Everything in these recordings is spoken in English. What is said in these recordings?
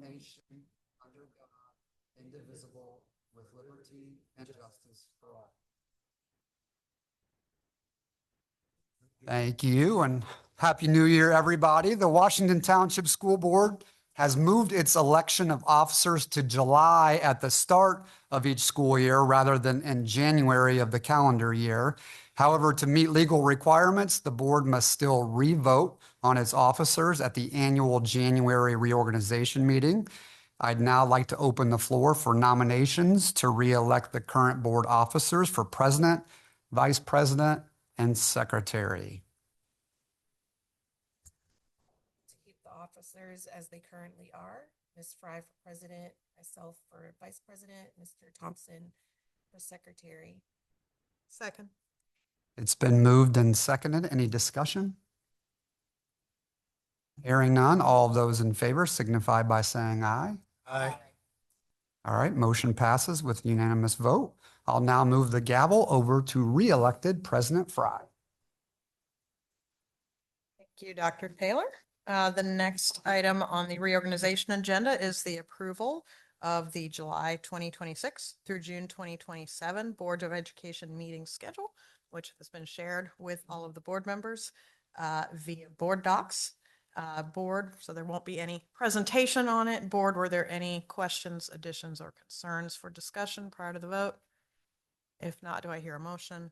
nation, under God, indivisible, with liberty and justice for all. Thank you, and Happy New Year, everybody. The Washington Township School Board has moved its election of officers to July at the start of each school year rather than in January of the calendar year. However, to meet legal requirements, the board must still re-vote on its officers at the annual January reorganization meeting. I'd now like to open the floor for nominations to re-elect the current board officers for president, vice president, and secretary. To keep the officers as they currently are, Ms. Fry for president, myself for vice president, Mr. Thompson for secretary. Second. It's been moved and seconded. Any discussion? Hearing none, all of those in favor signify by saying aye. Aye. All right, motion passes with unanimous vote. I'll now move the gavel over to re-elected President Fry. Thank you, Dr. Taylor. The next item on the reorganization agenda is the approval of the July 2026 through June 2027 Board of Education meeting schedule, which has been shared with all of the board members via board docs. Board, so there won't be any presentation on it. Board, were there any questions, additions, or concerns for discussion prior to the vote? If not, do I hear a motion?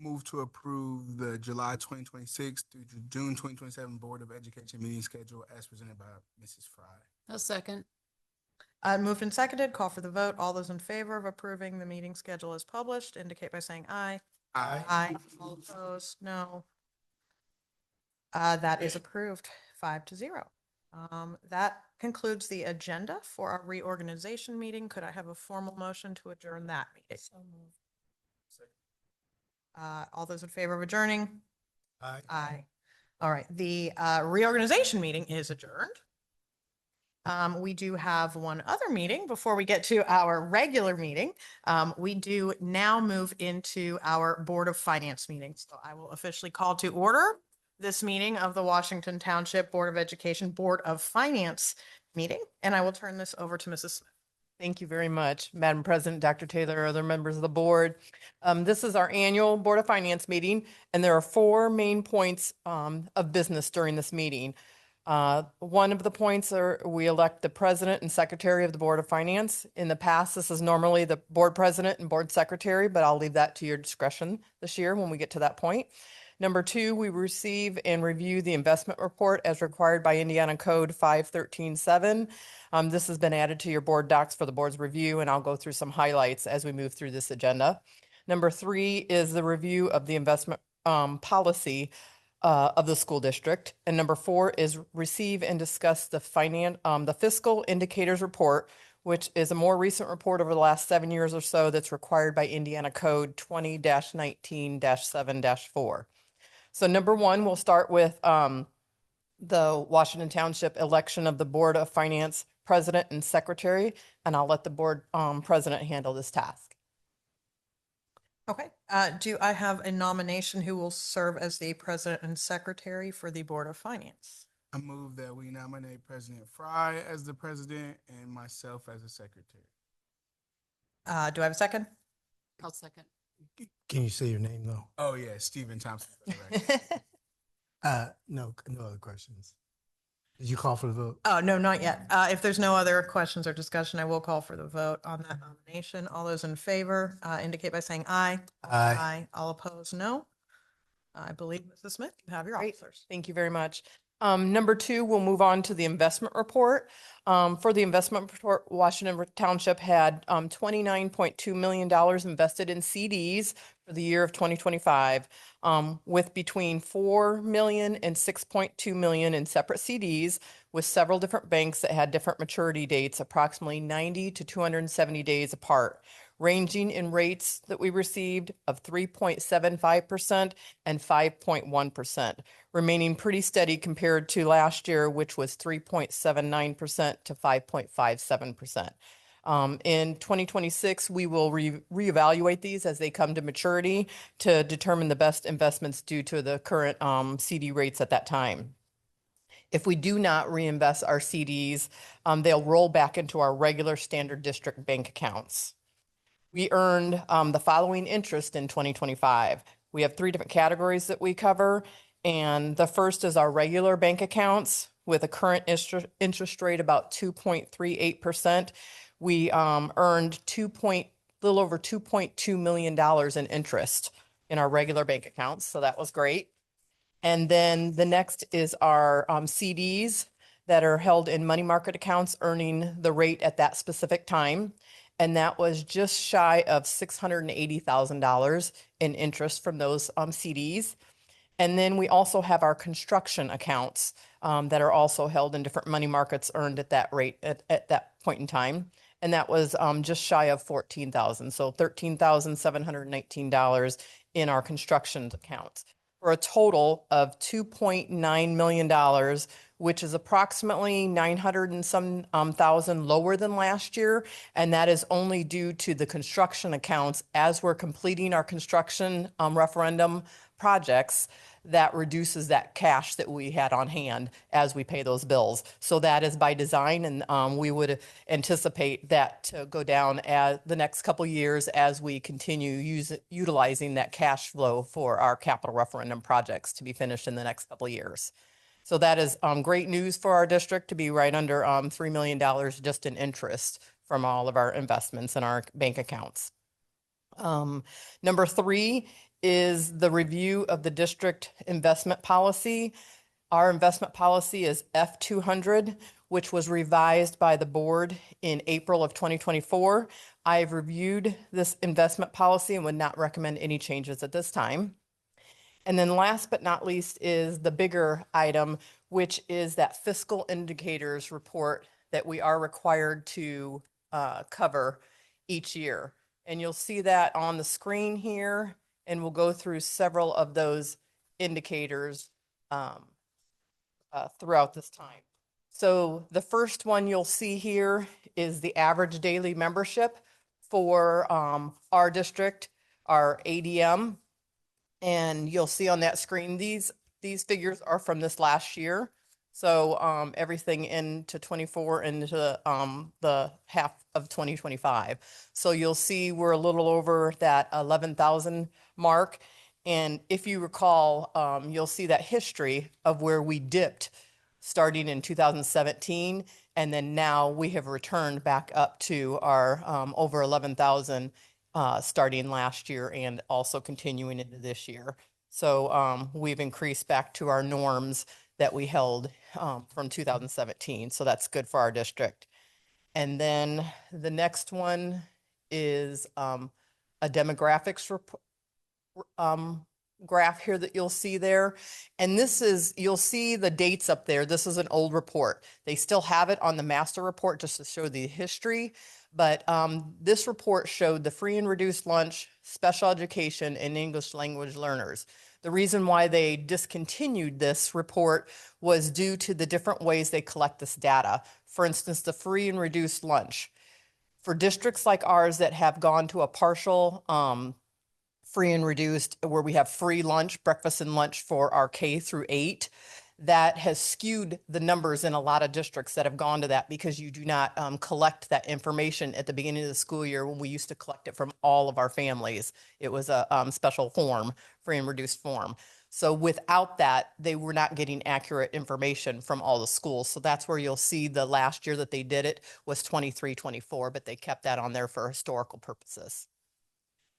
Move to approve the July 2026 through June 2027 Board of Education meeting schedule as presented by Mrs. Fry. A second. Moved and seconded. Call for the vote. All those in favor of approving the meeting schedule as published indicate by saying aye. Aye. Aye. All opposed, no. That is approved, 5-0. That concludes the agenda for our reorganization meeting. Could I have a formal motion to adjourn that meeting? So moved. All those in favor of adjourning? Aye. Aye. All right, the reorganization meeting is adjourned. We do have one other meeting before we get to our regular meeting. We do now move into our Board of Finance meeting. So I will officially call to order this meeting of the Washington Township Board of Education Board of Finance meeting, and I will turn this over to Mrs. Smith. Thank you very much, Madam President, Dr. Taylor, other members of the board. This is our annual Board of Finance meeting, and there are 4 main points of business during this meeting. One of the points are we elect the president and secretary of the Board of Finance. In the past, this is normally the board president and board secretary, but I'll leave that to your discretion this year when we get to that point. Number 2, we receive and review the investment report as required by Indiana Code 5137. This has been added to your board docs for the board's review, and I'll go through some highlights as we move through this agenda. Number 3 is the review of the investment policy of the school district. And number 4 is receive and discuss the fiscal indicators report, which is a more recent report over the last 7 years or so that's required by Indiana Code 20-19-7-4. So number 1, we'll start with the Washington Township election of the Board of Finance president and secretary, and I'll let the board president handle this task. Okay, do I have a nomination who will serve as the president and secretary for the Board of Finance? I move that we nominate President Fry as the president and myself as the secretary. Do I have a second? I'll second. Can you say your name though? Oh yeah, Stephen Thompson. No other questions. Did you call for the vote? Oh, no, not yet. If there's no other questions or discussion, I will call for the vote on that nomination. All those in favor indicate by saying aye. Aye. All opposed, no. I believe, Mrs. Smith, you have your Great. officers. Thank you very much. Number 2, we'll move on to the investment report. For the investment report, Washington Township had $29.2 million invested in CDs for the year of 2025, with between $4 million and $6.2 million in separate CDs with several different banks that had different maturity dates, approximately 90 to 270 days apart, ranging in rates that we received of 3.75% and 5.1%, remaining pretty steady compared to last year, which was 3.79% to 5.57%. In 2026, we will reevaluate these as they come to maturity to determine the best investments due to the current CD rates at that time. If we do not reinvest our CDs, they'll roll back into our regular standard district bank accounts. We earned the following interest in 2025. We have three different categories that we cover. And the first is our regular bank accounts with a current interest rate about 2.38%. We earned little over $2.2 million in interest in our regular bank accounts. So that was great. And then the next is our CDs that are held in money market accounts, earning the rate at that specific time. And that was just shy of $680,000 in interest from those CDs. And then we also have our construction accounts that are also held in different money markets, earned at that rate at that point in time. And that was just shy of $14,000. So $13,719 in our construction accounts, for a total of $2.9 million, which is approximately 900 and some thousand lower than last year. And that is only due to the construction accounts. As we're completing our construction referendum projects, that reduces that cash that we had on hand as we pay those bills. So that is by design, and we would anticipate that to go down as the next couple years as we continue utilizing that cash flow for our capital referendum projects to be finished in the next couple of years. So that is great news for our district, to be right under $3 million just in interest from all of our investments in our bank accounts. Number 3 is the review of the district investment policy. Our investment policy is F200, which was revised by the board in April of 2024. I have reviewed this investment policy and would not recommend any changes at this time. And then last but not least is the bigger item, which is that fiscal indicators report that we are required to cover each year. And you'll see that on the screen here, and we'll go through several of those indicators throughout this time. So the first one you'll see here is the average daily membership for our district, our ADM. And you'll see on that screen, these figures are from this last year. So everything into 24 into the half of 2025. So you'll see we're a little over that 11,000 mark. And if you recall, you'll see that history of where we dipped starting in 2017. And then now we have returned back up to our over 11,000 starting last year and also continuing into this year. So we've increased back to our norms that we held from 2017. So that's good for our district. And then the next one is a demographics graph here that you'll see there. And this is, you'll see the dates up there. This is an old report. They still have it on the master report just to show the history. But this report showed the free and reduced lunch, special education, and English language learners. The reason why they discontinued this report was due to the different ways they collect this data. For instance, the free and reduced lunch. For districts like ours that have gone to a partial free and reduced, where we have free lunch, breakfast and lunch for our K through 8, that has skewed the numbers in a lot of districts that have gone to that, because you do not collect that information at the beginning of the school year when we used to collect it from all of our families. It was a special form, free and reduced form. So without that, they were not getting accurate information from all the schools. So that's where you'll see the last year that they did it was 23-24, but they kept that on there for historical purposes.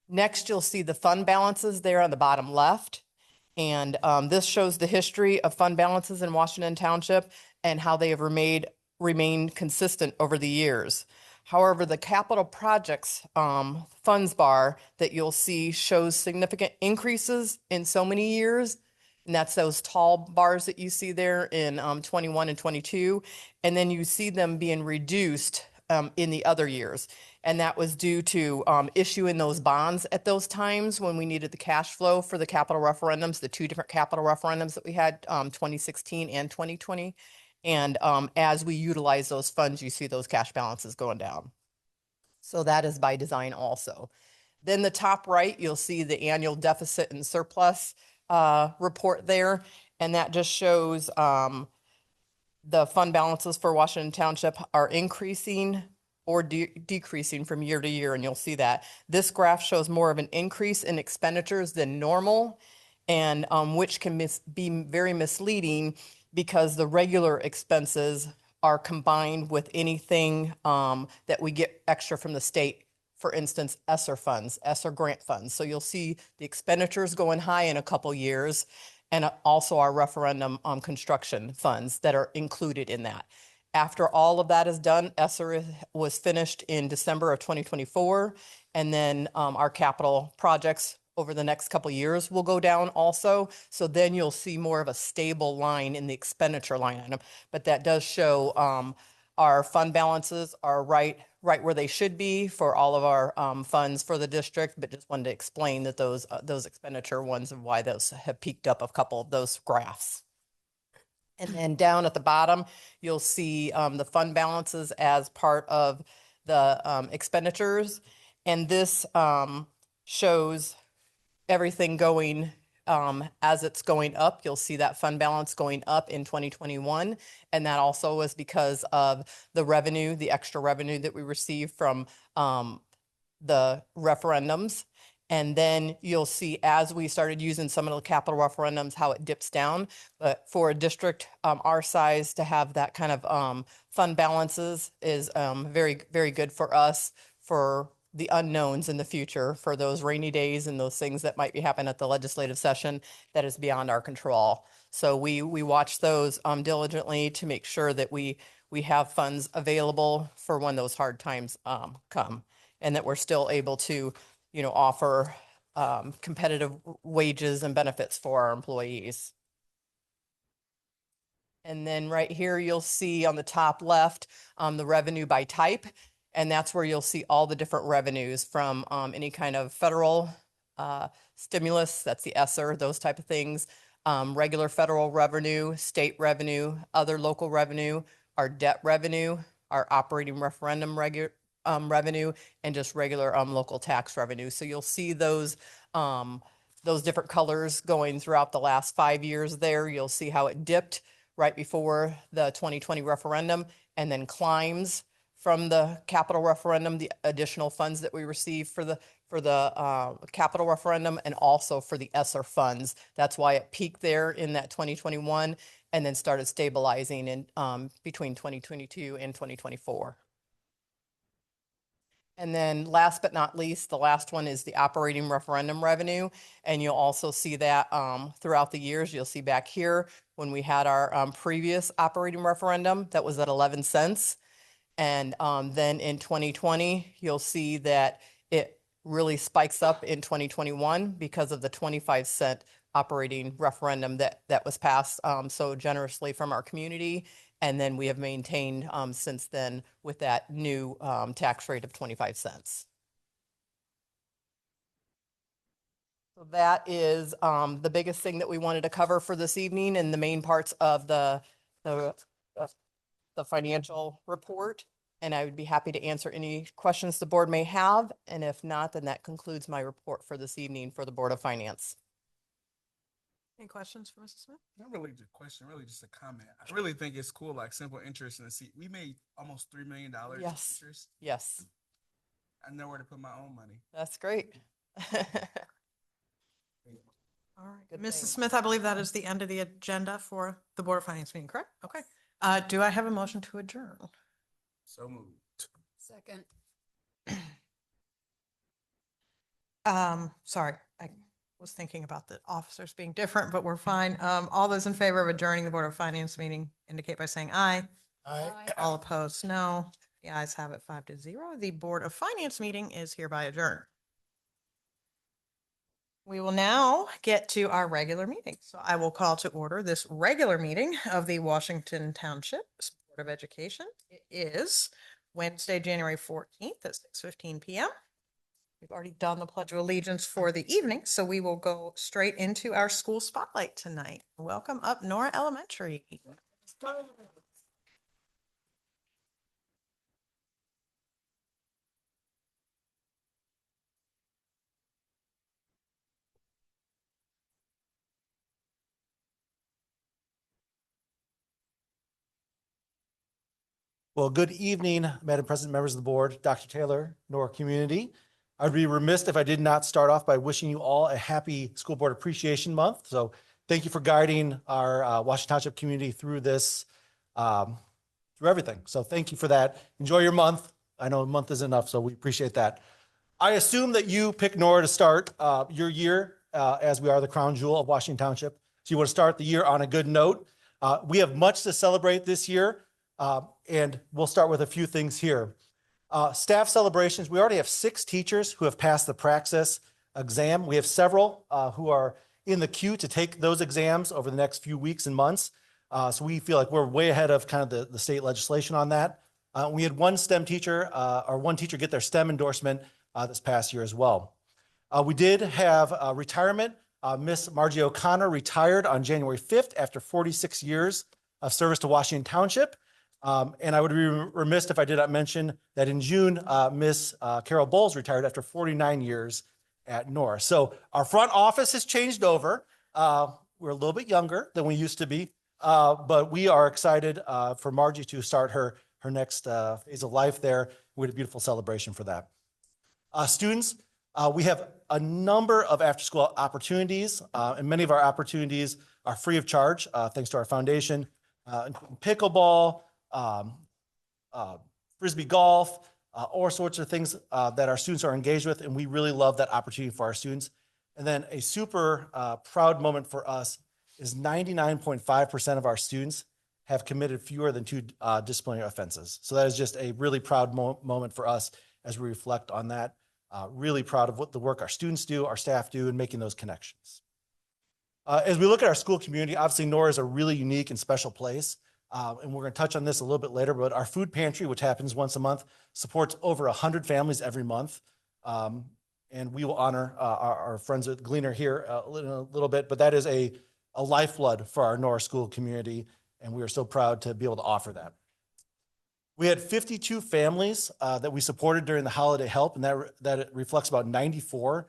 Next, you'll see the fund balances there on the bottom left. And this shows the history of fund balances in Washington Township and how they have remained consistent over the years. However, the capital projects funds bar that you'll see shows significant increases in so many years. And that's those tall bars that you see there in 21 and 22. And then you see them being reduced in the other years. And that was due to issuing those bonds at those times when we needed the cash flow for the capital referendums, the two different capital referendums that we had, 2016 and 2020. And as we utilize those funds, you see those cash balances going down. So that is by design also. Then the top right, you'll see the annual deficit and surplus report there. And that just shows the fund balances for Washington Township are increasing or decreasing from year to year, and you'll see that. This graph shows more of an increase in expenditures than normal, and which can be very misleading because the regular expenses are combined with anything that we get extra from the state. For instance, ESSER funds, ESSER grant funds. So you'll see the expenditures going high in a couple years, and also our referendum construction funds that are included in that. After all of that is done, ESSER was finished in December of 2024, and then our capital projects over the next couple years will go down also. So then you'll see more of a stable line in the expenditure line item. But that does show our fund balances are right where they should be for all of our funds for the district. But just wanted to explain that those expenditure ones and why those have peaked up a couple of those graphs. And then down at the bottom, you'll see the fund balances as part of the expenditures. And this shows everything going as it's going up. You'll see that fund balance going up in 2021. And that also was because of the revenue, the extra revenue that we received from the referendums. And then you'll see as we started using some of the capital referendums, how it dips down. But for a district our size to have that kind of fund balances is very, very good for us for the unknowns in the future, for those rainy days and those things that might be happening at the legislative session that is beyond our control. So we watch those diligently to make sure that we have funds available for when those hard times come, and that we're still able to offer competitive wages and benefits for our employees. And then right here, you'll see on the top left, the revenue by type. And that's where you'll see all the different revenues from any kind of federal stimulus, that's the ESSER, those type of things, regular federal revenue, state revenue, other local revenue, our debt revenue, our operating referendum revenue, and just regular local tax revenue. So you'll see those different colors going throughout the last 5 years there. You'll see how it dipped right before the 2020 referendum and then climbs from the capital referendum, the additional funds that we received for the capital referendum and also for the ESSER funds. That's why it peaked there in that 2021 and then started stabilizing in between 2022 and 2024. And then last but not least, the last one is the operating referendum revenue. And you'll also see that throughout the years. You'll see back here when we had our previous operating referendum that was at 11 cents. And then in 2020, you'll see that it really spikes up in 2021 because of the 25-cent operating referendum that was passed so generously from our community. And then we have maintained since then with that new tax rate of 25 cents. So that is the biggest thing that we wanted to cover for this evening and the main parts of the financial report. And I would be happy to answer any questions the board may have. And if not, then that concludes my report for this evening for the Board of Finance. Any questions for Mrs. Smith? Not really a question, really just a comment. I really think it's cool, like simple interest in the seat. We made almost $3 million Yes. interest. Yes, I know where to put my own money. that's great. All right. Good Mrs. thing. Smith, I believe that is the end of the agenda for the Board of Finance meeting, correct? Okay. Do I have a motion to adjourn? So moved. Second. Sorry, I was thinking about the officers being different, but we're fine. All those in favor of adjourning the Board of Finance meeting indicate by saying aye. Aye. All opposed, no. The ayes have it 5-0. The Board of Finance meeting is hereby adjourned. We will now get to our regular meeting. So I will call to order this regular meeting of the Washington Township Board of Education. It is Wednesday, January 14th at 6:15 p.m. We've already done the Pledge of Allegiance for the evening, so we will go straight into our school spotlight tonight. Welcome up Nora Elementary. Well, good evening, Madam President, members of the board, Dr. Taylor, Nora community. I'd be remiss if I did not start off by wishing you all a happy School Board Appreciation Month. So thank you for guiding our Washington Township community through this, through everything. So thank you for that. Enjoy your month. I know a month is enough, so we appreciate that. I assume that you picked Nora to start your year as we are the crown jewel of Washington Township. So you want to start the year on a good note. We have much to celebrate this year, and we'll start with a few things here. Staff celebrations, we already have 6 teachers who have passed the Praxis exam. We have several who are in the queue to take those exams over the next few weeks and months. So we feel like we're way ahead of kind of the state legislation on that. We had one STEM teacher or one teacher get their STEM endorsement this past year as well. We did have a retirement. Miss Margie O'Connor retired on January 5th after 46 years of service to Washington Township. And I would be remiss if I did not mention that in June, Miss Carol Bowles retired after 49 years at Nora. So our front office has changed over. We're a little bit younger than we used to be, but we are excited for Margie to start her next phase of life there. We had a beautiful celebration for that. Students, we have a number of after-school opportunities, and many of our opportunities are free of charge, thanks to our foundation. Pickleball, Frisbee golf, all sorts of things that our students are engaged with, and we really love that opportunity for our students. And then a super proud moment for us is 99.5% of our students have committed fewer than 2 disciplinary offenses. So that is just a really proud moment for us as we reflect on that. Really proud of what the work our students do, our staff do, in making those connections. As we look at our school community, obviously Nora is a really unique and special place. And we're going to touch on this a little bit later, but our food pantry, which happens once a month, supports over 100 families every month. And we will honor our friends at Gleaner here in a little bit, but that is a lifeblood for our Nora school community, and we are so proud to be able to offer that. We had 52 families that we supported during the holiday help, and that reflects about 94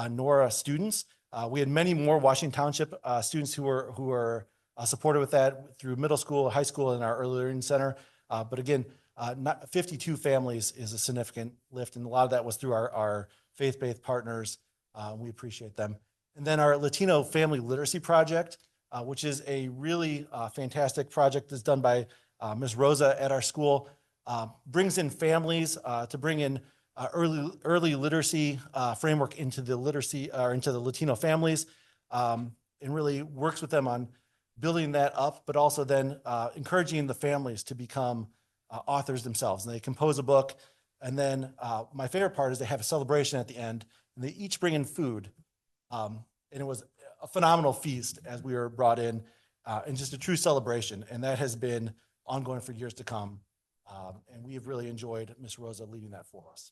Nora students. We had many more Washington Township students who were supported with that through middle school, high school, and our early learning center. But again, 52 families is a significant lift, and a lot of that was through our faith-based partners. We appreciate them. And then our Latino Family Literacy Project, which is a really fantastic project that's done by Ms. Rosa at our school, brings in families to bring in early literacy framework into the literacy or into the Latino families, and really works with them on building that up, but also then encouraging the families to become authors themselves. And they compose a book, and then my favorite part is they have a celebration at the end, and they each bring in food. And it was a phenomenal feast as we were brought in, and just a true celebration. And that has been ongoing for years to come. And we have really enjoyed Ms. Rosa leading that for us.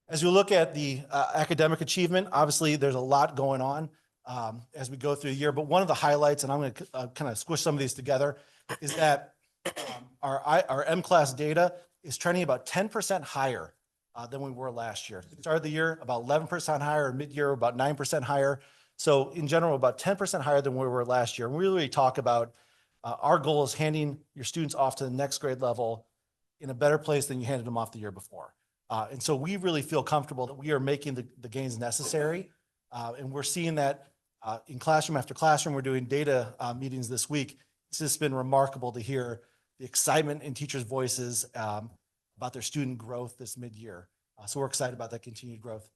As we look at the academic achievement, obviously there's a lot going on as we go through the year, but one of the highlights, and I'm going to kind of squish some of these together, is that our M-Class data is trending about 10% higher than we were last year. We started the year about 11% higher, mid-year about 9% higher. So in general, about 10% higher than we were last year. And we really talk about our goal is handing your students off to the next grade level in a better place than you handed them off the year before. And so we really feel comfortable that we are making the gains necessary. And we're seeing that in classroom after classroom. We're doing data meetings this week. It's just been remarkable to hear the excitement in teachers' voices about their student growth this mid-year. So we're excited about that continued growth.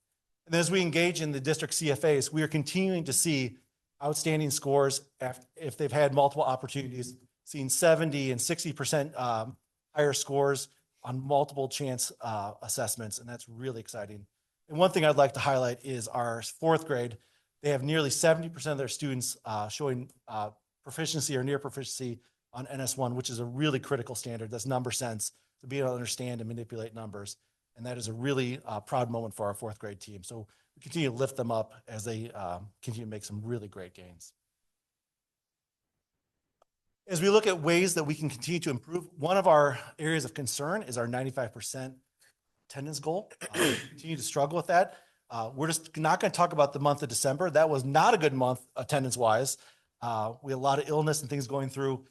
And as we engage in the district CFAs, we are continuing to see outstanding scores if they've had multiple opportunities, seeing 70 and 60% higher scores on multiple chance assessments, and that's really exciting. And one thing I'd like to highlight is our fourth grade. They have nearly 70% of their students showing proficiency or near proficiency on NS1, which is a really critical standard. That's number sense, to be able to understand and manipulate numbers. And that is a really proud moment for our fourth grade team. So we continue to lift them up as they continue to make some really great gains. As we look at ways that we can continue to improve, one of our areas of concern is our 95% attendance goal. We continue to struggle with that. We're just not going to talk about the month of December. That was not a good month attendance-wise. We had a lot of illness and things going through.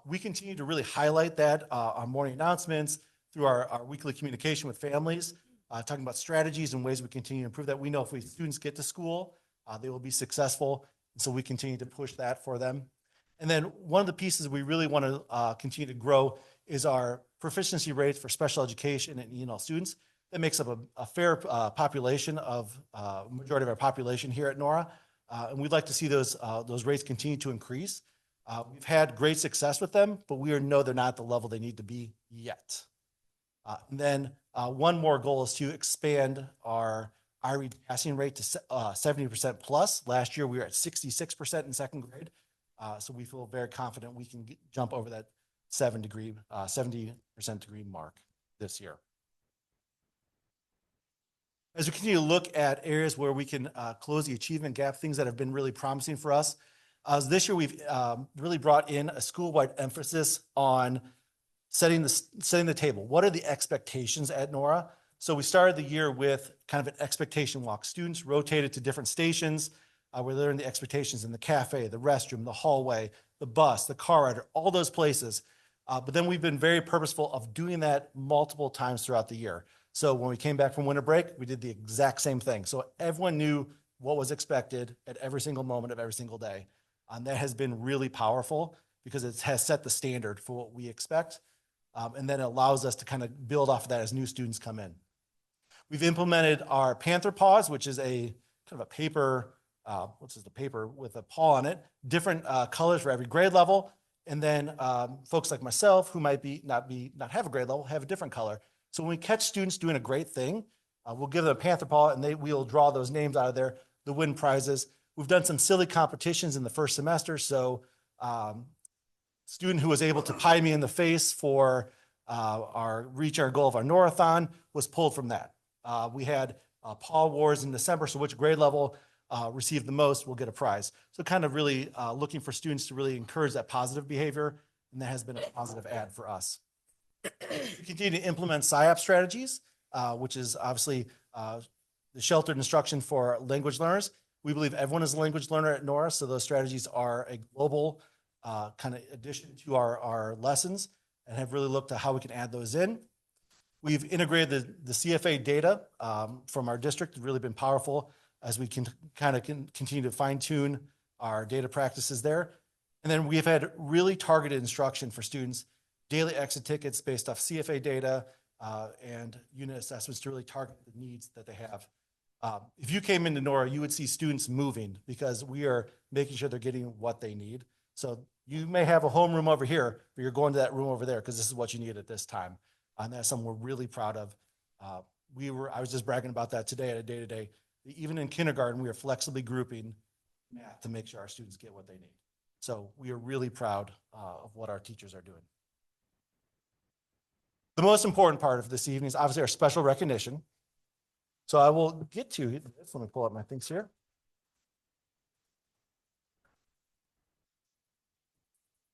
We continue to really highlight that on morning announcements, through our weekly communication with families, talking about strategies and ways we continue to improve that. We know if students get to school, they will be successful. And so we continue to push that for them. And then one of the pieces we really want to continue to grow is our proficiency rates for special education and ENL students. That makes up a fair population of majority of our population here at Nora. And we'd like to see those rates continue to increase. We've had great success with them, but we know they're not at the level they need to be yet. And then one more goal is to expand our IRE passing rate to 70% plus. Last year, we were at 66% in second grade. So we feel very confident we can jump over that 70% degree mark this year. As we continue to look at areas where we can close the achievement gap, things that have been really promising for us, this year we've really brought in a school-wide emphasis on setting the table. What are the expectations at Nora? So we started the year with kind of an expectation walk. Students rotated to different stations where they learned the expectations in the cafe, the restroom, the hallway, the bus, the car rider, all those places. But then we've been very purposeful of doing that multiple times throughout the year. So when we came back from winter break, we did the exact same thing. So everyone knew what was expected at every single moment of every single day. And that has been really powerful because it has set the standard for what we expect. And then it allows us to kind of build off of that as new students come in. We've implemented our Panther Paws, which is a kind of a paper, the paper with a paw on it, different colors for every grade level. And then folks like myself who might not have a grade level have a different color. So when we catch students doing a great thing, we'll give them a Panther Paw and we'll draw those names out of there, the win prizes. We've done some silly competitions in the first semester. So student who was able to pie me in the face for reach our goal of our Norathon was pulled from that. We had paw wars in December. So which grade level received the most will get a prize. So kind of really looking for students to really encourage that positive behavior. And that has been a positive add for us. We continue to implement SIOP strategies, which is obviously the sheltered instruction for language learners. We believe everyone is a language learner at Nora, so those strategies are a global kind of addition to our lessons and have really looked at how we can add those in. We've integrated the CFA data from our district. It's really been powerful as we can kind of continue to fine tune our data practices there. And then we've had really targeted instruction for students, daily exit tickets based off CFA data and unit assessments to really target the needs that they have. If you came into Nora, you would see students moving because we are making sure they're getting what they need. So you may have a homeroom over here, but you're going to that room over there because this is what you need at this time. And that's something we're really proud of. I was just bragging about that today at a day-to-day. Even in kindergarten, we are flexibly grouping math to make sure our students get what they need. So we are really proud of what our teachers are doing. The most important part of this evening is obviously our special recognition. So I will get to this. Let me pull up my things here.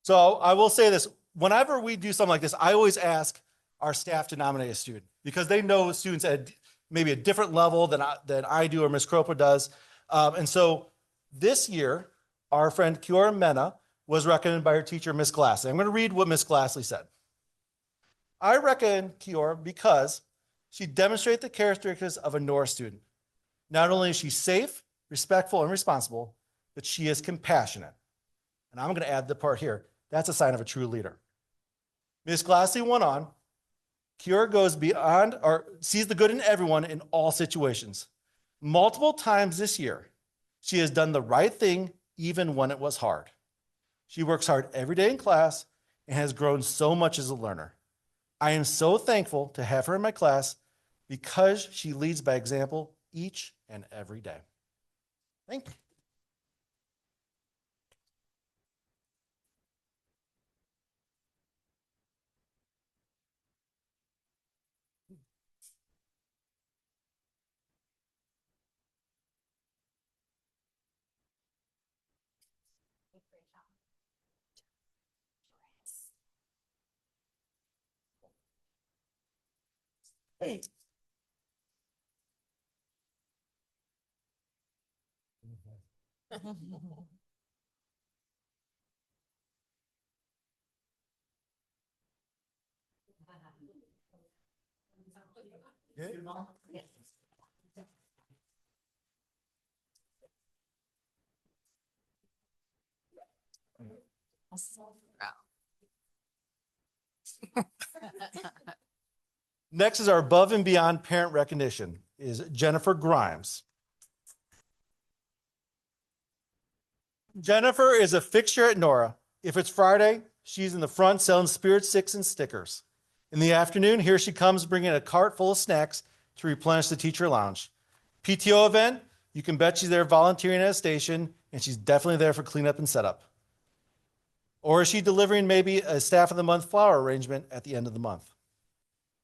So I will say this, whenever we do something like this, I always ask our staff to nominate a student because they know students at maybe a different level than I do or Ms. Kropa does. And so this year, our friend Kiora Mena was recommended by her teacher, Ms. Glassley. I'm going to read what Ms. Glassley said. I recommend Kiora because she demonstrated the characteristics of a Nora student. Not only is she safe, respectful, and responsible, but she is compassionate. And I'm going to add the part here. That's a sign of a true leader. Ms. Glassley went on. Kiora goes beyond or sees the good in everyone in all situations. Multiple times this year, she has done the right thing even when it was hard. She works hard every day in class and has grown so much as a learner. I am so thankful to have her in my class because she leads by example each and every day. Thank you. Hey. Next is our above and beyond parent recognition is Jennifer Grimes. Jennifer is a fixture at Nora. If it's Friday, she's in the front selling Spirit Sticks and stickers. In the afternoon, here she comes bringing a cart full of snacks to replenish the teacher lounge. PTO event, you can bet she's there volunteering at a station, and she's definitely there for cleanup and setup. Or is she delivering maybe a staff of the month flower arrangement at the end of the month?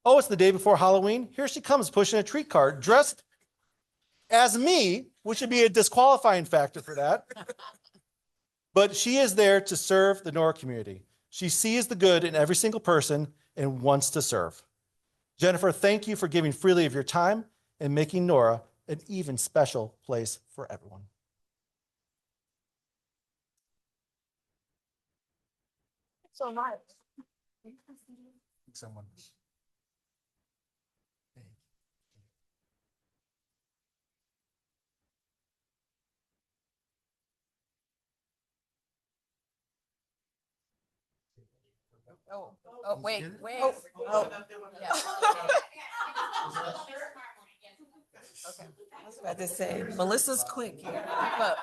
Oh, it's the day before Halloween. Here she comes pushing a treat cart dressed as me, which would be a disqualifying factor for that. But she is there to serve the Nora community. She sees the good in every single person and wants to serve. Jennifer, thank you for giving freely of your time and making Nora an even special place for everyone. So nice. Someone. Oh, wait. Oh, Oh, yeah. I was about to say, Melissa's quick here. Keep up.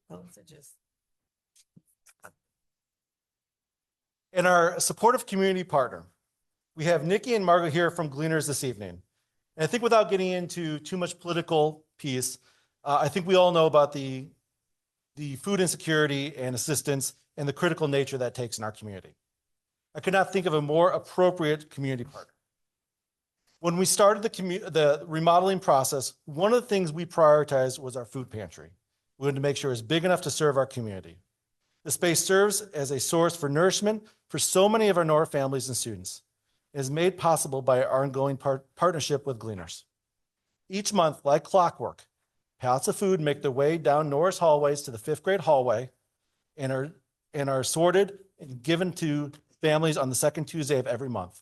Melissa just. And our supportive community partner, we have Nikki and Margaret here from Gleaners this evening. And I think without getting into too much political piece, I think we all know about the food insecurity and assistance and the critical nature that takes in our community. I could not think of a more appropriate community partner. When we started the remodeling process, one of the things we prioritized was our food pantry. We wanted to make sure it was big enough to serve our community. The space serves as a source for nourishment for so many of our Nora families and students. It is made possible by our ongoing partnership with Gleaners. Each month, like clockwork, pallets of food make their way down Nora's hallways to the 5th grade hallway and are sorted and given to families on the second Tuesday of every month.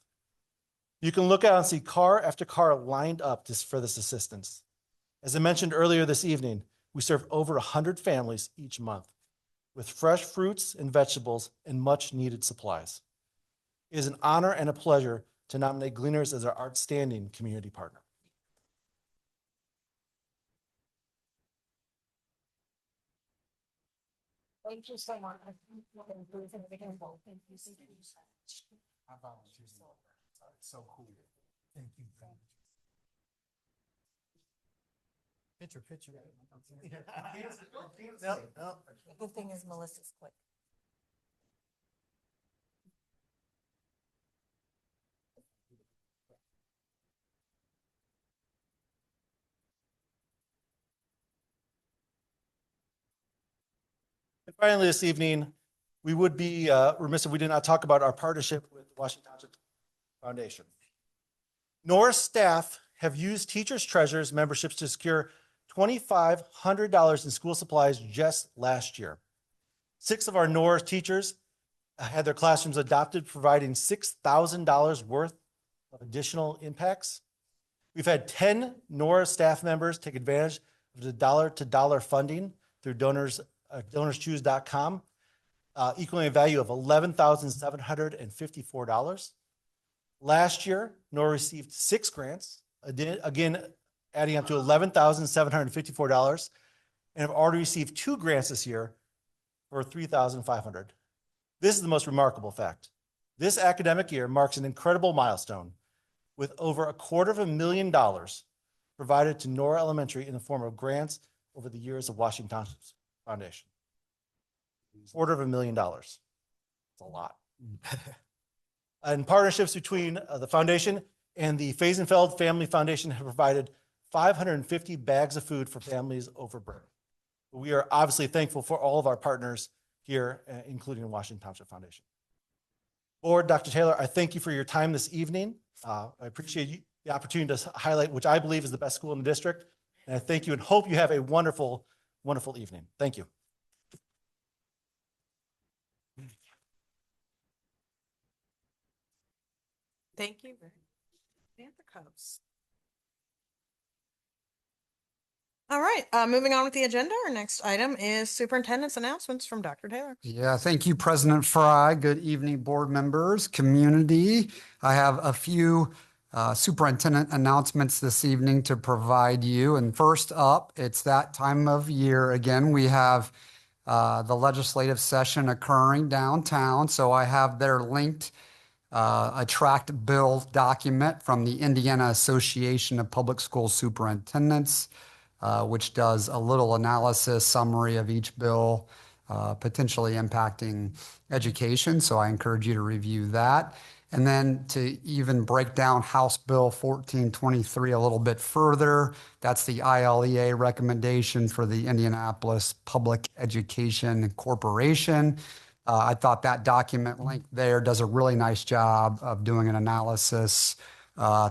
You can look out and see car after car lined up for this assistance. As I mentioned earlier this evening, we serve over 100 families each month with fresh fruits and vegetables and much needed supplies. It is an honor and a pleasure to nominate Gleaners as our outstanding community partner. thank you so much. I volunteered. It's so cool. Thank you. Picture. The good thing is Melissa's quick. And finally, this evening, we would be remiss if we did not talk about our partnership with Washington Township Foundation. Nora staff have used Teachers Treasures memberships to secure $2,500 in school supplies just last year. 6 of our Nora teachers had their classrooms adopted, providing $6,000 worth of additional impacts. We've had 10 Nora staff members take advantage of the dollar-to-dollar funding through DonorsChoose.com, equaling a value of $11,754. Last year, Nora received 6 grants, again, adding up to $11,754, and have already received 2 grants this year for $3,500. This is the most remarkable fact. This academic year marks an incredible milestone with over $250,000 provided to Nora Elementary in the form of grants over the years of Washington Township Foundation. $250,000. It's a lot. And partnerships between the foundation and the Faisenfeld Family Foundation have provided 550 bags of food for families over break. We are obviously thankful for all of our partners here, including Washington Township Foundation. Board, Dr. Taylor, I thank you for your time this evening. I appreciate the opportunity to highlight which I believe is the best school in the district. And I thank you and hope you have a wonderful, wonderful evening. Thank you. Thank you very much. Panther Cubs. All right, moving on with the agenda. Our next item is superintendent's announcements from Dr. Taylor. Yeah, thank you, President Fry. Good evening, board members, community. I have a few superintendent announcements this evening to provide you. And first up, it's that time of year again. We have the legislative session occurring downtown. So I have there linked a tract bill document from the Indiana Association of Public School Superintendents, which does a little analysis summary of each bill potentially impacting education. So I encourage you to review that. And then to even break down House Bill 1423 a little bit further, that's the ILEA recommendation for the Indianapolis Public Education Corporation. I thought that document link there does a really nice job of doing an analysis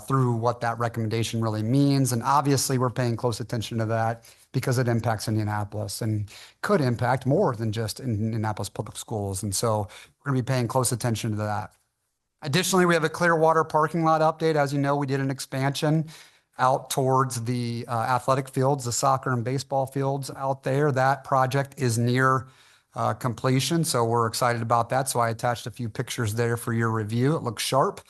through what that recommendation really means. And obviously, we're paying close attention to that because it impacts Indianapolis and could impact more than just Indianapolis public schools. And so we're going to be paying close attention to that. Additionally, we have a Clearwater parking lot update. As you know, we did an expansion out towards the athletic fields, the soccer and baseball fields out there. That project is near completion, so we're excited about that. So I attached a few pictures there for your review. It looks sharp.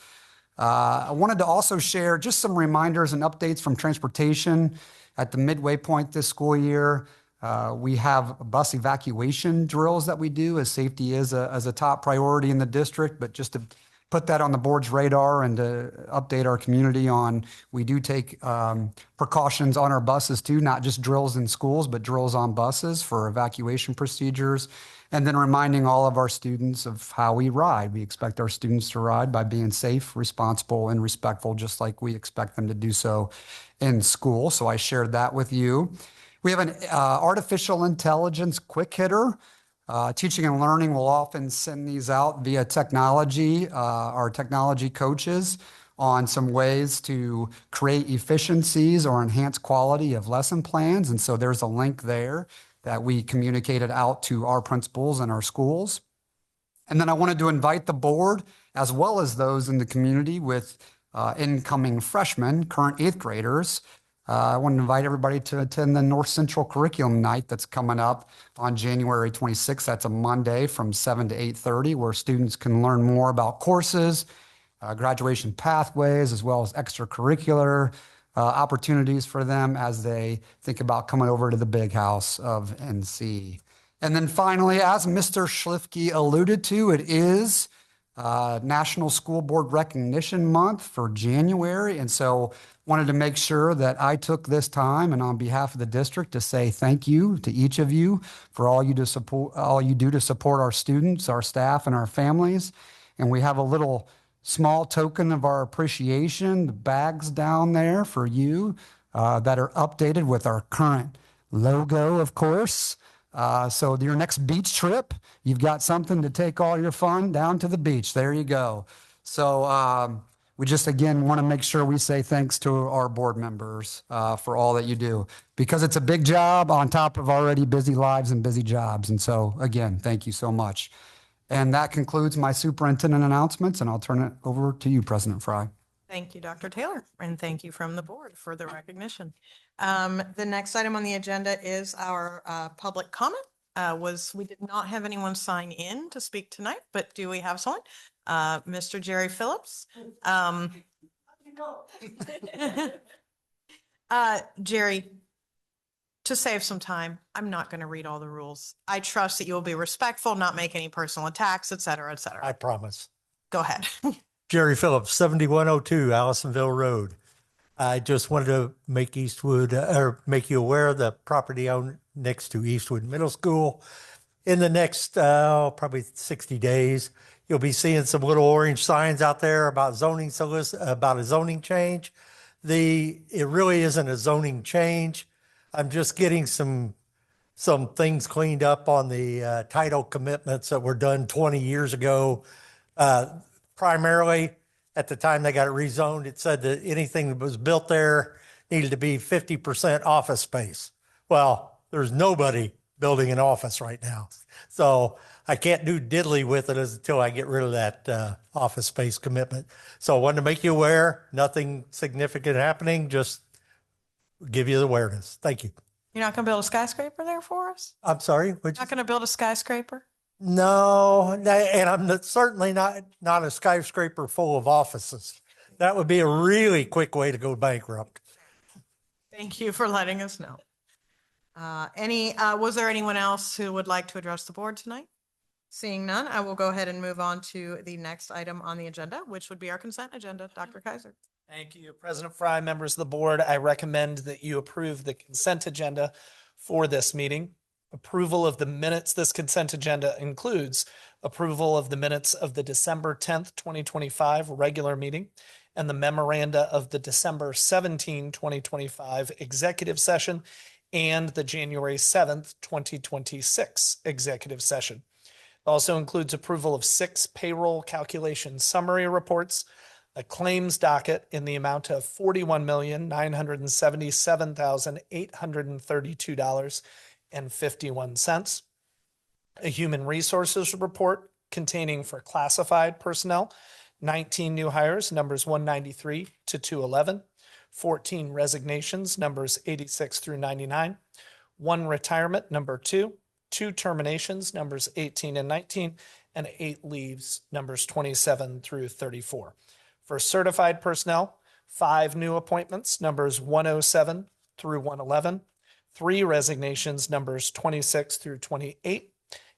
I wanted to also share just some reminders and updates from transportation at the midway point this school year. We have bus evacuation drills that we do as safety is as a top priority in the district, but just to put that on the board's radar and to update our community on, we do take precautions on our buses too, not just drills in schools, but drills on buses for evacuation procedures. And then reminding all of our students of how we ride. We expect our students to ride by being safe, responsible, and respectful, just like we expect them to do so in school. So I shared that with you. We have an artificial intelligence quick hitter. Teaching and learning will often send these out via technology, our technology coaches, on some ways to create efficiencies or enhance quality of lesson plans. And so there's a link there that we communicated out to our principals and our schools. And then I wanted to invite the board, as well as those in the community with incoming freshmen, current eighth graders. I want to invite everybody to attend the North Central Curriculum Night that's coming up on January 26th. That's a Monday from 7 to 8:30, where students can learn more about courses, graduation pathways, as well as extracurricular opportunities for them as they think about coming over to the big house of NC. And then finally, as Mr. Schlifke alluded to, it is National School Board Recognition Month for January. And so wanted to make sure that I took this time and on behalf of the district to say thank you to each of you for all you do to support our students, our staff, and our families. And we have a little small token of our appreciation, the bags down there for you that are updated with our current logo, of course. So your next beach trip, you've got something to take all your fun down to the beach. There you go. So we just, again, want to make sure we say thanks to our board members for all that you do, because it's a big job on top of already busy lives and busy jobs. And so, again, thank you so much. And that concludes my superintendent announcements, and I'll turn it over to you, President Fry. Thank you, Dr. Taylor, and thank you from the board for the recognition. The next item on the agenda is our public comment. We did not have anyone sign in to speak tonight, but do we have someone? Mr. Jerry Phillips. Jerry, to save some time, I'm not going to read all the rules. I trust that you will be respectful, not make any personal attacks, et cetera, et cetera. I promise. Go ahead. Jerry Phillips, 7102 Allisonville Road. I just wanted to make make you aware of the property owned next to Eastwood Middle School. In the next probably 60 days, you'll be seeing some little orange signs out there about about a zoning change. It really isn't a zoning change. I'm just getting some things cleaned up on the title commitments that were done 20 years ago. Primarily, at the time they got it rezoned, it said that anything that was built there needed to be 50% office space. Well, there's nobody building an office right now. So I can't do diddly with it until I get rid of that office space commitment. So I wanted to make you aware, nothing significant happening, just give you the awareness. Thank you. You're not going to build a skyscraper there for us? I'm sorry. Which Not going to build a skyscraper? no, and I'm certainly not a skyscraper full of offices. That would be a really quick way to go bankrupt. Thank you for letting us know. Was there anyone else who would like to address the board tonight? Seeing none, I will go ahead and move on to the next item on the agenda, which would be our consent agenda. Dr. Kaiser. Thank you, President Fry, members of the board. I recommend that you approve the consent agenda for this meeting. Approval of the minutes. This consent agenda includes approval of the minutes of the December 10th, 2025 regular meeting and the memoranda of the December 17, 2025 executive session and the January 7th, 2026 executive session. It also includes approval of 6 payroll calculation summary reports, a claims docket in the amount of $41,977,832.51, a human resources report containing for classified personnel, 19 new hires, numbers 193 to 211, 14 resignations, numbers 86 through 99, 1 retirement, number 2, 2 terminations, numbers 18 and 19, and 8 leaves, numbers 27 through 34. For certified personnel, 5 new appointments, numbers 107 through 111, 3 resignations, numbers 26 through 28,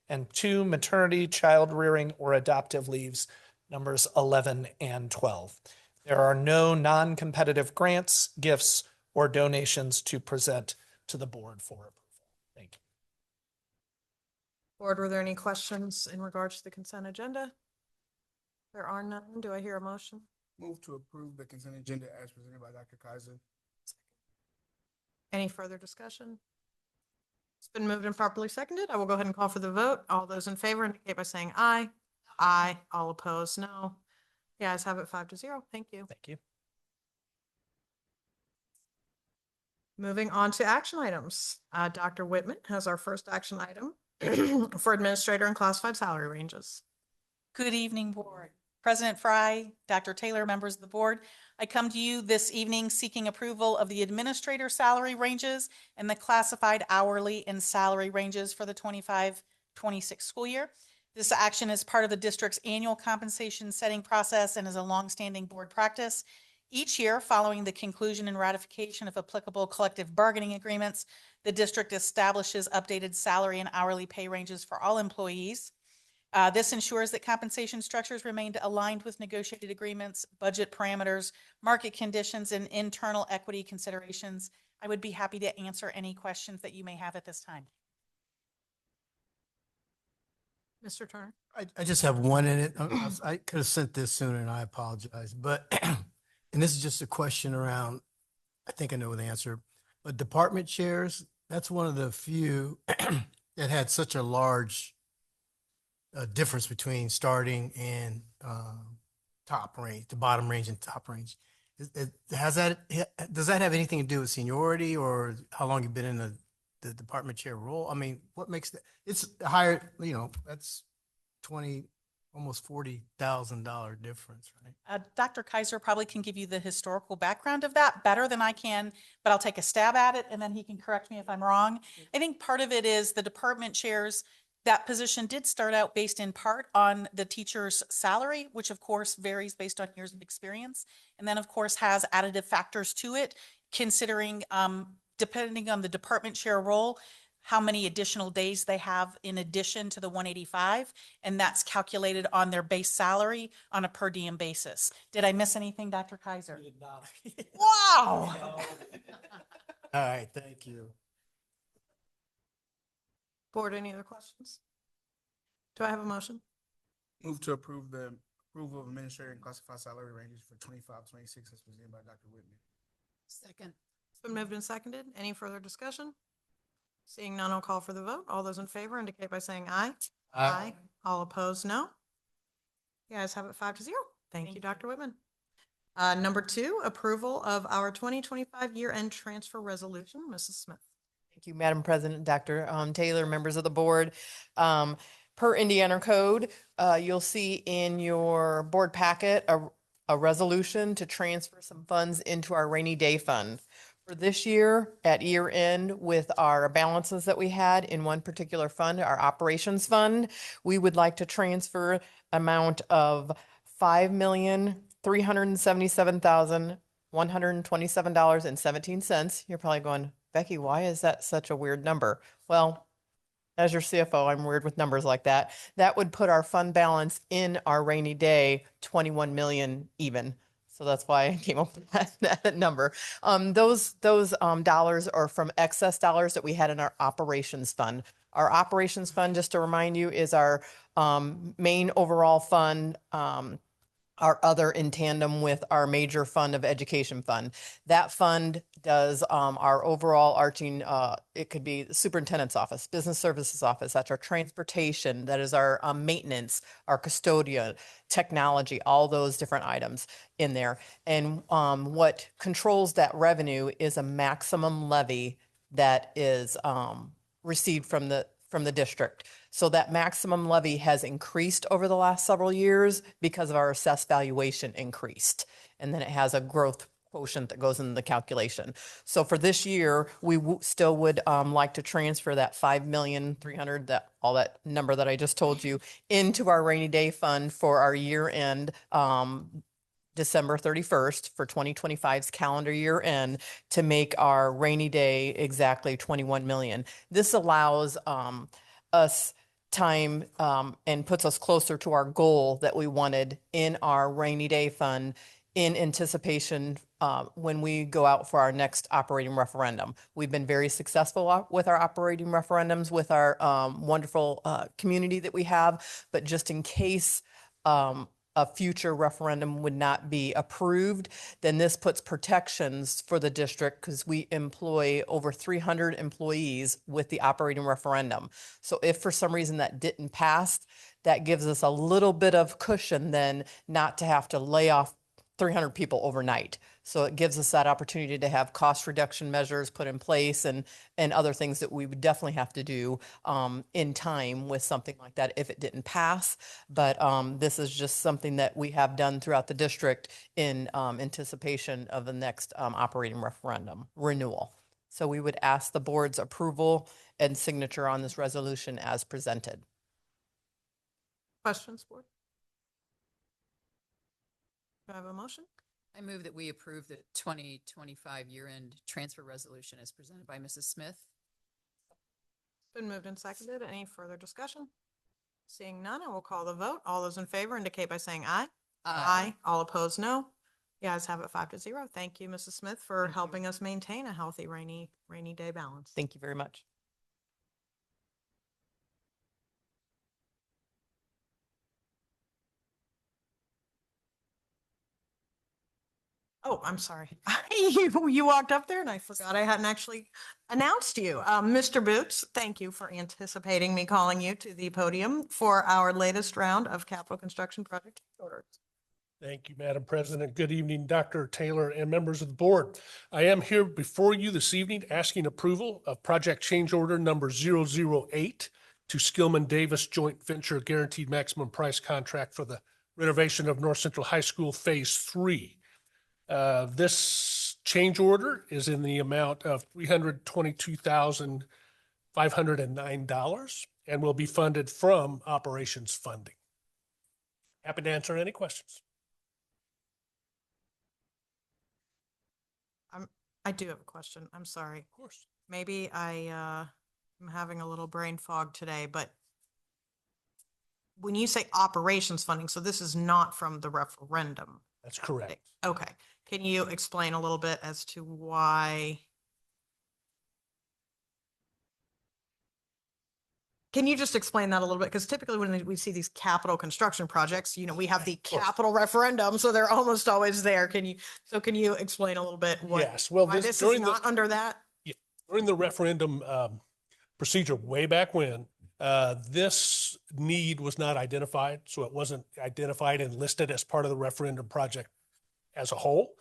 and 2 maternity, child rearing, or adoptive leaves, numbers 11 and 12. There are no non-competitive grants, gifts, or donations to present to the board for approval. Thank you. Board, were there any questions in regards to the consent agenda? There are none. Do I hear a motion? Move to approve the consent agenda as presented by Dr. Kaiser. Any further discussion? It's been moved and properly seconded. I will go ahead and call for the vote. All those in favor indicate by saying aye. Aye. All opposed, no. The ayes have it 5-0. Thank you. Thank you. Moving on to action items. Dr. Whitman has our first action item for administrator and classified salary ranges. Good evening, board. President Fry, Dr. Taylor, members of the board. I come to you this evening seeking approval of the administrator salary ranges and the classified hourly and salary ranges for the 25-26 school year. This action is part of the district's annual compensation setting process and is a longstanding board practice. Each year, following the conclusion and ratification of applicable collective bargaining agreements, the district establishes updated salary and hourly pay ranges for all employees. This ensures that compensation structures remain aligned with negotiated agreements, budget parameters, market conditions, and internal equity considerations. I would be happy to answer any questions that you may have at this time. Mr. Turner. I just have one in it. I could have sent this sooner and I apologize, but, and this is just a question around, I think I know the answer, but department chairs, that's one of the few that had such a large difference between starting and top range, the bottom range and top range. Does that have anything to do with seniority or how long you've been in the department chair role? I mean, what makes that? It's higher, that's almost $40,000 difference, right? Dr. Kaiser probably can give you the historical background of that better than I can, but I'll take a stab at it and then he can correct me if I'm wrong. I think part of it is the department chairs. That position did start out based in part on the teacher's salary, which of course varies based on years of experience. And then of course has additive factors to it, considering depending on the department chair role, how many additional days they have in addition to the 185. And that's calculated on their base salary on a per diem basis. Did I miss anything, Dr. Kaiser? You did not. Wow. All right, thank you. Board, any other questions? Do I have a motion? Move to approve the approval of administrator and classified salary ranges for 25-26 as presented by Dr. Whitman. Second. It's been moved and seconded. Any further discussion? Seeing none, I'll call for the vote. All those in favor indicate by saying aye. Aye. All opposed, no. You guys have it 5-0. Thank you, Dr. Whitman. Number 2, approval of our 2025 year-end transfer resolution. Mrs. Smith. Thank you, Madam President, Dr. Taylor, members of the board. Per Indiana code, you'll see in your board packet a resolution to transfer some funds into our rainy day fund. For this year, at year end, with our balances that we had in one particular fund, our operations fund, we would like to transfer amount of $5,377,127.17. You're probably going, Becky, why is that such a weird number? Well, as your CFO, I'm weird with numbers like that. That would put our fund balance in our rainy day 21 million even. So that's why I came up with that number. Those dollars are from excess dollars that we had in our operations fund. Our operations fund, just to remind you, is our main overall fund, our other in tandem with our major fund of education fund. That fund does our overall arching, it could be the superintendent's office, business services office, that's our transportation, that is our maintenance, our custodian, technology, all those different items in there. And what controls that revenue is a maximum levy that is received from the district. So that maximum levy has increased over the last several years because of our assessed valuation increased. And then it has a growth quotient that goes in the calculation. So for this year, we still would like to transfer that 5,300,000, that all that number that I just told you, into our rainy day fund for our year end, December 31st for 2025's calendar year end, to make our rainy day exactly 21 million. This allows us time and puts us closer to our goal that we wanted in our rainy day fund in anticipation when we go out for our next operating referendum. We've been very successful with our operating referendums with our wonderful community that we have, but just in case a future referendum would not be approved, then this puts protections for the district because we employ over 300 employees with the operating referendum. So if for some reason that didn't pass, that gives us a little bit of cushion then not to have to lay off 300 people overnight. So it gives us that opportunity to have cost reduction measures put in place and other things that we would definitely have to do in time with something like that if it didn't pass. But this is just something that we have done throughout the district in anticipation of the next operating referendum renewal. So we would ask the board's approval and signature on this resolution as presented. Questions, board? Do I have a motion? I move that we approve the 2025 year-end transfer resolution as presented by Mrs. Smith. Been moved and seconded. Any further discussion? Seeing none, I will call the vote. All those in favor indicate by saying aye. Aye. All opposed, no. The ayes have it 5-0. Thank you, Mrs. Smith, for helping us maintain a healthy rainy day balance. Thank you very much. Oh, I'm sorry. You walked up there and I forgot I hadn't actually announced you. Mr. Boots, thank you for anticipating me calling you to the podium for our latest round of capital construction project orders. Thank you, Madam President. Good evening, Dr. Taylor and members of the board. I am here before you this evening asking approval of project change order number 008 to Skillman Davis Joint Venture Guaranteed Maximum Price Contract for the renovation of North Central High School Phase 3. This change order is in the amount of $322,509 and will be funded from operations funding. Happy to answer any questions. I do have a question. I'm sorry. Of course. Maybe I am having a little brain fog today, but when you say operations funding, so this is not from the referendum. That's correct. Okay. Can you explain a little bit as to why? Can you just explain that a little bit? Because typically when we see these capital construction projects, we have the capital referendum, so they're almost always there. Can you explain a little bit what, Yes. Well, why this is not under that? During the referendum procedure way back when, this need was not identified, so it wasn't identified and listed as part of the referendum project as a whole.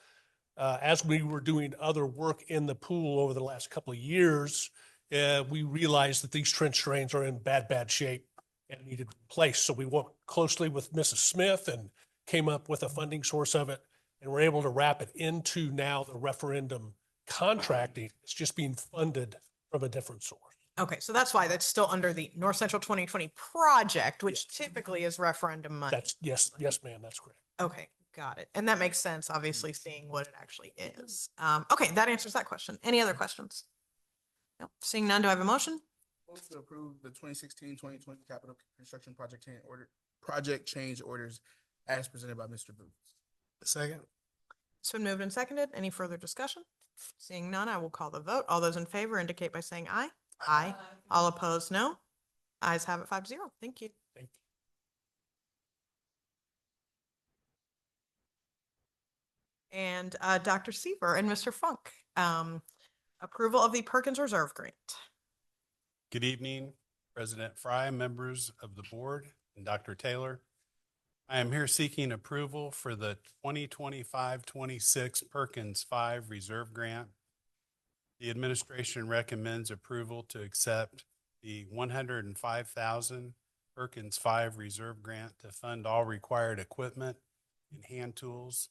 As we were doing other work in the pool over the last couple of years, we realized that these trench drains are in bad shape and needed replaced. So we worked closely with Mrs. Smith and came up with a funding source of it. And we're able to wrap it into now the referendum contracting. It's just being funded from a different source. Okay, so that's why that's still under the North Central 2020 project, which typically is referendum money. That's, yes, ma'am, that's correct. Okay, got it. And that makes sense, obviously, seeing what it actually is. Okay, that answers that question. Any other questions? No, seeing none, do I have a motion? Move to approve the 2016-2020 capital construction project change orders as presented by Mr. Booth. Second. It's been moved and seconded. Any further discussion? Seeing none, I will call the vote. All those in favor indicate by saying aye. Aye. All opposed, no. Ayes have it 5-0. Thank you. Thank you. And Dr. Seaver and Mr. Funk, approval of the Perkins Reserve Grant. Good evening, President Fry, members of the board, and Dr. Taylor. I am here seeking approval for the 2025-26 Perkins 5 Reserve Grant. The administration recommends approval to accept the $105,000 Perkins 5 Reserve Grant to fund all required equipment and hand tools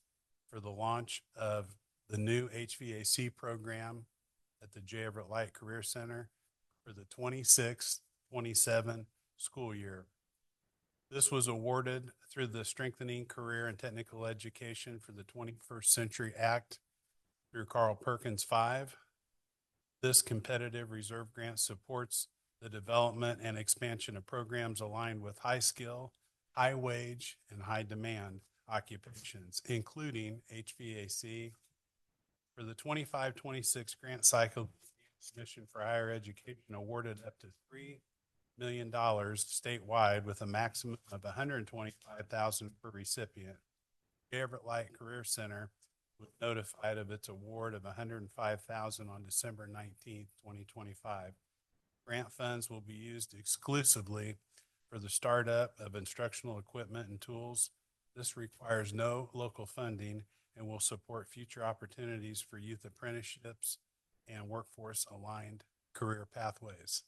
for the launch of the new HVAC program at the J. Everett Light Career Center for the 26-27 school year. This was awarded through the Strengthening Career and Technical Education for the 21st Century Act through Carl Perkins 5. This competitive reserve grant supports the development and expansion of programs aligned with high skill, high wage, and high demand occupations, including HVAC. For the 25-26 grant cycle, Commission for Higher Education awarded up to $3 million statewide with a maximum of $125,000 per recipient. Everett Light Career Center was notified of its award of $105,000 on December 19th, 2025. Grant funds will be used exclusively for the startup of instructional equipment and tools. This requires no local funding and will support future opportunities for youth apprenticeships and workforce-aligned career pathways.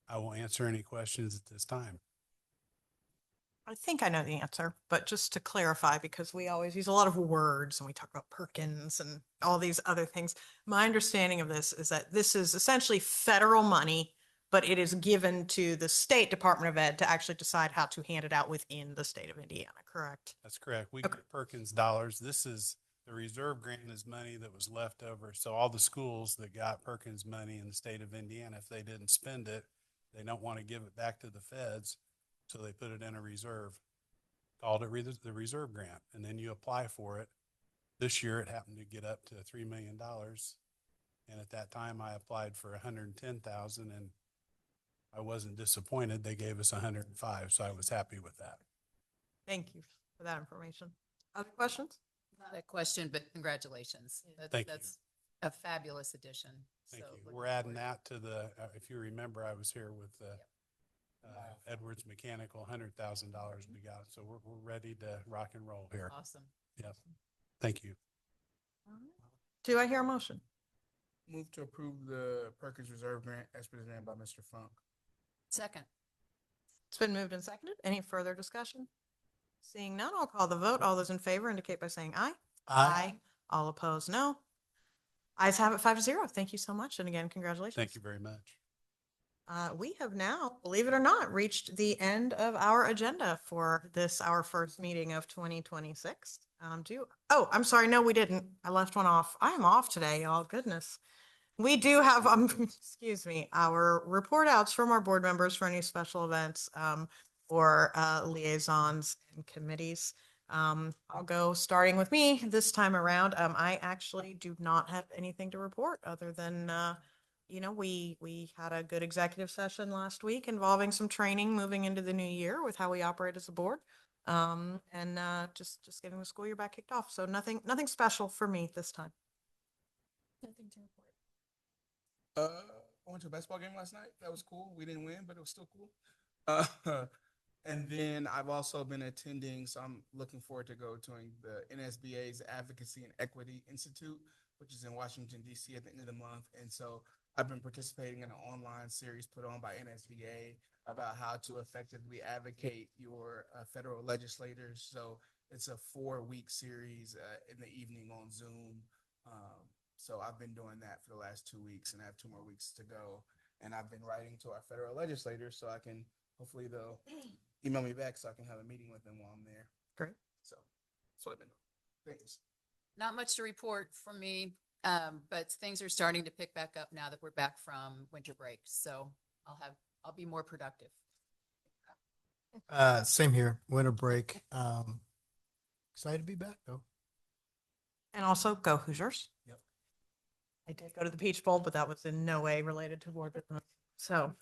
I will answer any questions at this time. I think I know the answer, but just to clarify, because we always use a lot of words and we talk about Perkins and all these other things. My understanding of this is that this is essentially federal money, but it is given to the State Department of Ed to actually decide how to hand it out within the state of Indiana, correct? That's correct. We Okay. get Perkins dollars. This is the reserve grant is money that was left over. So all the schools that got Perkins money in the state of Indiana, if they didn't spend it, they don't want to give it back to the feds. So they put it in a reserve, called it the reserve grant. And then you apply for it. This year it happened to get up to $3 million. And at that time I applied for 110,000 and I wasn't disappointed. They gave us 105. So I was happy with that. Thank you for that information. Other questions? Not a question, but congratulations. Thank you. That's a fabulous addition. Thank So you. looking We're adding forward- that to the, if you remember, I was here with Edwards Mechanical, $100,000 we got. So we're ready to rock and roll here. Awesome. Yes. Thank you. Do I hear a motion? Move to approve the Perkins Reserve Grant as presented by Mr. Funk. Second. It's been moved and seconded. Any further discussion? Seeing none, I'll call the vote. All those in favor indicate by saying aye. All opposed, no. Ayes have it 5-0. Thank you so much. And again, congratulations. Thank you very much. We have now, believe it or not, reached the end of our agenda for this, our first meeting of 2026. I'm sorry. No, we didn't. I left one off. I am off today, y'all. Goodness. We do have, excuse me, our report outs from our board members for any special events, or liaisons and committees. I'll go starting with me this time around. I actually do not have anything to report other than, we had a good executive session last week involving some training moving into the new year with how we operate as a board. And just getting the school year back kicked off. So nothing special for me this time. Nothing to report. I went to a basketball game last night. That was cool. We didn't win, but it was still cool. And then I've also been attending, so I'm looking forward to go to the NSBA's Advocacy and Equity Institute, which is in Washington, D.C. at the end of the month. And so I've been participating in an online series put on by NSBA about how to effectively advocate your federal legislators. So it's a 4-week series in the evening on Zoom. So I've been doing that for the last 2 weeks, and I have 2 more weeks to go. And I've been writing to our federal legislators so I can, hopefully they'll email me back so I can have a meeting with them while I'm there. Great. So that's what I've been doing. Thanks. Not much to report from me, but things are starting to pick back up now that we're back from winter break. So I'll be more productive. Same here, winter break. Excited to be back though. And also go Hoosiers. Yep. I did go to the Peach Bowl, but that was in no way related to board business. So,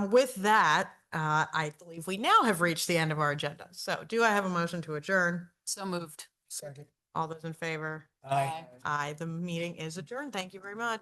with that, I believe we now have reached the end of our agenda. So do I have a motion to adjourn? So moved. Second. All those in favor? Aye. Aye. The meeting is adjourned. Thank you very much.